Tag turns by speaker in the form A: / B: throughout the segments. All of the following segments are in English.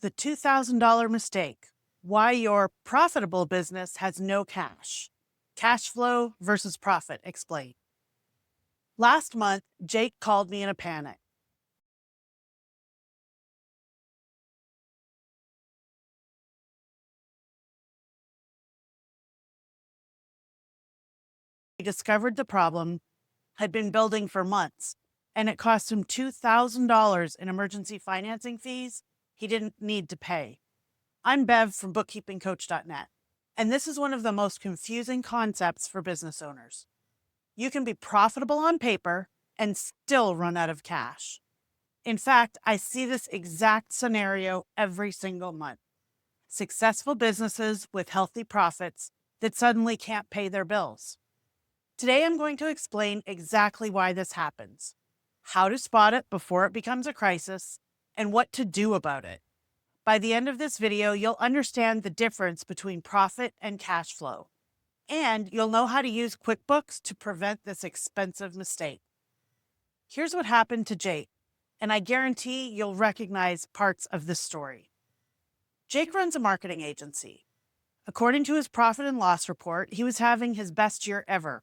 A: the $2,000 mistake. Why your profitable business has no cash. Cash flow versus profit explained. Last month, Jake called me in a panic. He discovered the problem had been building for months, and it cost him $2,000 in emergency financing fees he didn't need to pay. I'm Bev from bookkeepingcoach.net, and this is one of the most confusing concepts for business owners. You can be profitable on paper and still run out of cash. In fact, I see this exact scenario every single month. Successful businesses with healthy profits that suddenly can't pay their bills. Today, I'm going to explain exactly why this happens, how to spot it before it becomes a crisis, and what to do about it. By the end of this video, you'll understand the difference between profit and cash flow, and you'll know how to use QuickBooks to prevent this expensive mistake. Here's what happened to Jake, and I guarantee you'll recognize parts of this story. Jake runs a marketing agency. According to his profit and loss report, he was having his best year ever.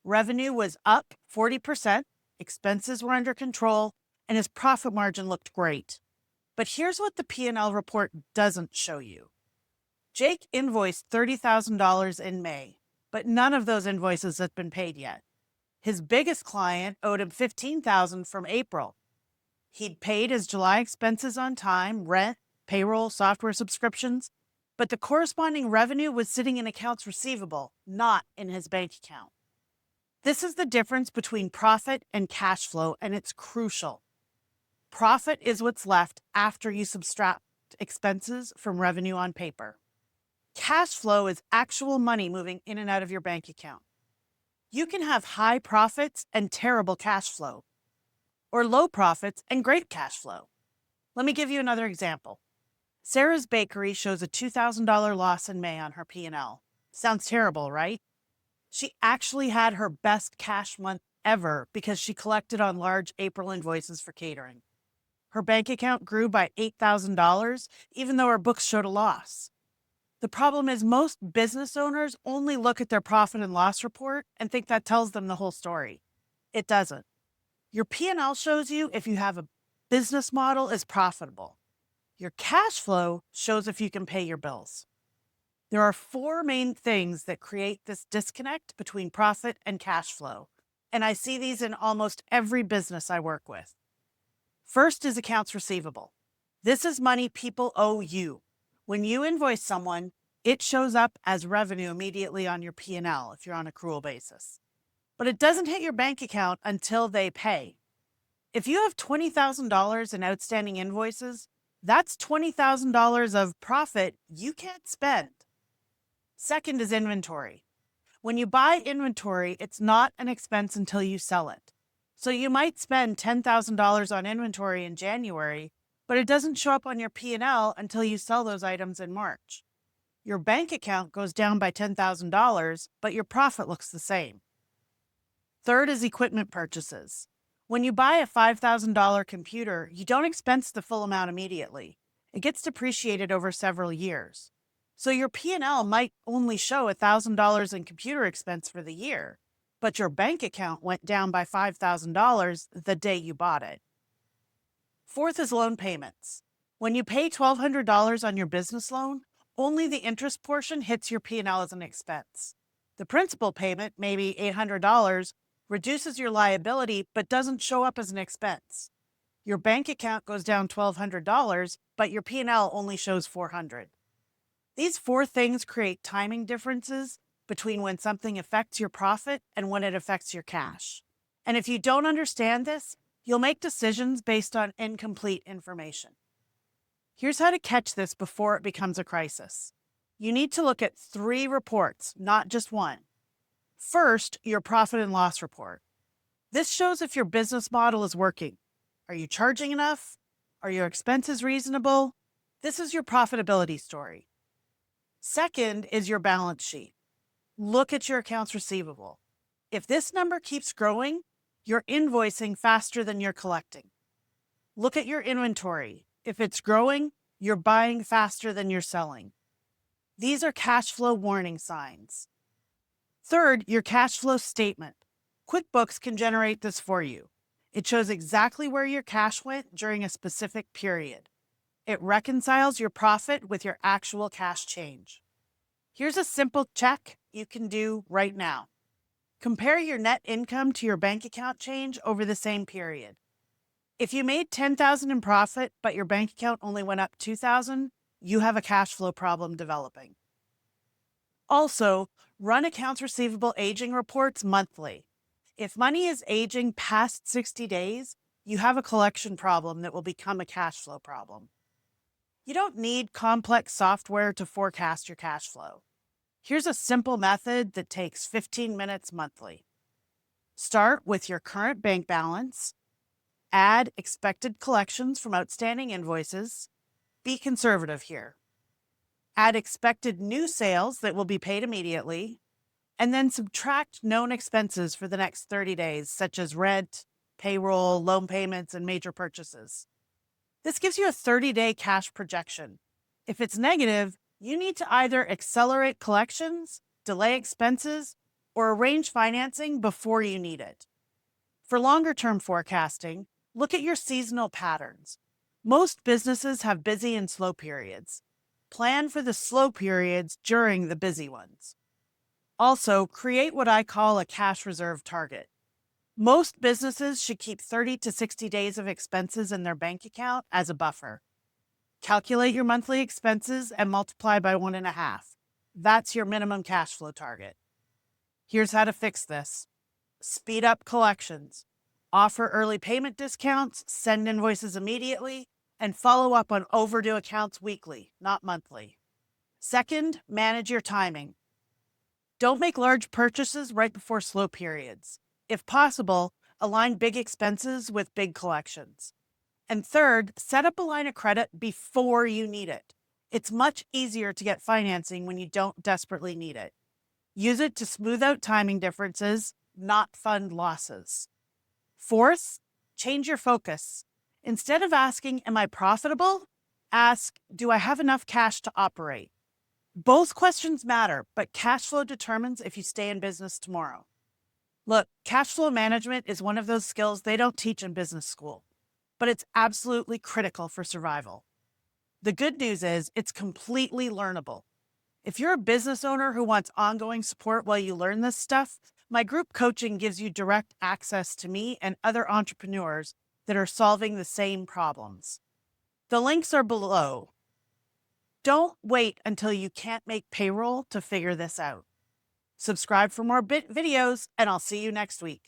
A: Revenue was up 40%, expenses were under control, and his profit margin looked great. But here's what the P&L report doesn't show you. Jake invoiced $30,000 in May, but none of those invoices have been paid yet. His biggest client owed him $15,000 from April. He'd paid his July expenses on time, rent, payroll, software subscriptions, but the corresponding revenue was sitting in accounts receivable, not in his bank account. This is the difference between profit and cash flow, and it's crucial. Profit is what's left after you subtract expenses from revenue on paper. Cash flow is actual money moving in and out of your bank account. You can have high profits and terrible cash flow, or low profits and great cash flow. Let me give you another example. Sarah's Bakery shows a $2,000 loss in May on her P&L. Sounds terrible, right? She actually had her best cash month ever because she collected on large April invoices for catering. Her bank account grew by $8,000, even though her books showed a loss. The problem is most business owners only look at their profit and loss report and think that tells them the whole story. It doesn't. Your P&L shows you if you have a business model is profitable. Your cash flow shows if you can pay your bills. There are four main things that create this disconnect between profit and cash flow, and I see these in almost every business I work with. First is accounts receivable. This is money people owe you. When you invoice someone, it shows up as revenue immediately on your P&L if you're on accrual basis. But it doesn't hit your bank account until they pay. If you have $20,000 in outstanding invoices, that's $20,000 of profit you can't spend. Second is inventory. When you buy inventory, it's not an expense until you sell it. So you might spend $10,000 on inventory in January, but it doesn't show up on your P&L until you sell those items in March. Your bank account goes down by $10,000, but your profit looks the same. Third is equipment purchases. When you buy a $5,000 computer, you don't expense the full amount immediately. It gets depreciated over several years. So your P&L might only show $1,000 in computer expense for the year, but your bank account went down by $5,000 the day you bought it. Fourth is loan payments. When you pay $1,200 on your business loan, only the interest portion hits your P&L as an expense. The principal payment, maybe $800, reduces your liability but doesn't show up as an expense. Your bank account goes down $1,200, but your P&L only shows $400. These four things create timing differences between when something affects your profit and when it affects your cash. And if you don't understand this, you'll make decisions based on incomplete information. Here's how to catch this before it becomes a crisis. You need to look at 3 reports, not just one. First, your profit and loss report. This shows if your business model is working. Are you charging enough? Are your expenses reasonable? This is your profitability story. Second is your balance sheet. Look at your accounts receivable. If this number keeps growing, you're invoicing faster than you're collecting. Look at your inventory. If it's growing, You're buying faster than you're selling. These are cash flow warning signs. Third, your cash flow statement. QuickBooks can generate this for you. It shows exactly where your cash went during a specific period. It reconciles your profit with your actual cash change. Here's a simple check you can do right now. Compare your net income to your bank account change over the same period. If you made $10,000 in profit, but your bank account only went up $2,000, you have a cash flow problem developing. Also, run accounts receivable aging reports monthly. If money is aging past 60 days, you have a collection problem that will become a cash flow problem. You don't need complex software to forecast your cash flow. Here's a simple method that takes 15 minutes monthly. Start with your current bank balance. Add expected collections from outstanding invoices. Be conservative here. Add expected new sales that will be paid immediately, and then subtract known expenses for the next 30 days, such as rent, payroll, loan payments, and major purchases. This gives you a 30-day cash projection. If it's negative, you need to either accelerate collections, delay expenses, or arrange financing before you need it. For longer-term forecasting, look at your seasonal patterns. Most businesses have busy and slow periods. Plan for the slow periods during the busy ones. Also, create what I call a cash reserve target. Most businesses should keep 30 to 60 days of expenses in their bank account as a buffer. Calculate your monthly expenses and multiply by 1.5. That's your minimum cash flow target. Here's how to fix this. Speed up collections. Offer early payment discounts, send invoices immediately, and follow up on overdue accounts weekly, not monthly. Second, manage your timing. Don't make large purchases right before slow periods. If possible, align big expenses with big collections. And third, set up a line of credit before you need it. It's much easier to get financing when you don't desperately need it. Use it to smooth out timing differences, not fund losses. Fourth, change your focus. Instead of asking, am I profitable? Ask, do I have enough cash to operate? Both questions matter, but cash flow determines if you stay in business tomorrow. Look, cash flow management is one of those skills they don't teach in business school, but it's absolutely critical for survival. The good news is it's completely learnable. If you're a business owner who wants ongoing support while you learn this stuff, my group coaching gives you direct access to me and other entrepreneurs that are solving the same problems. The links are below. Don't wait until you can't make payroll to figure this out. Subscribe for more videos, and I'll see you next week.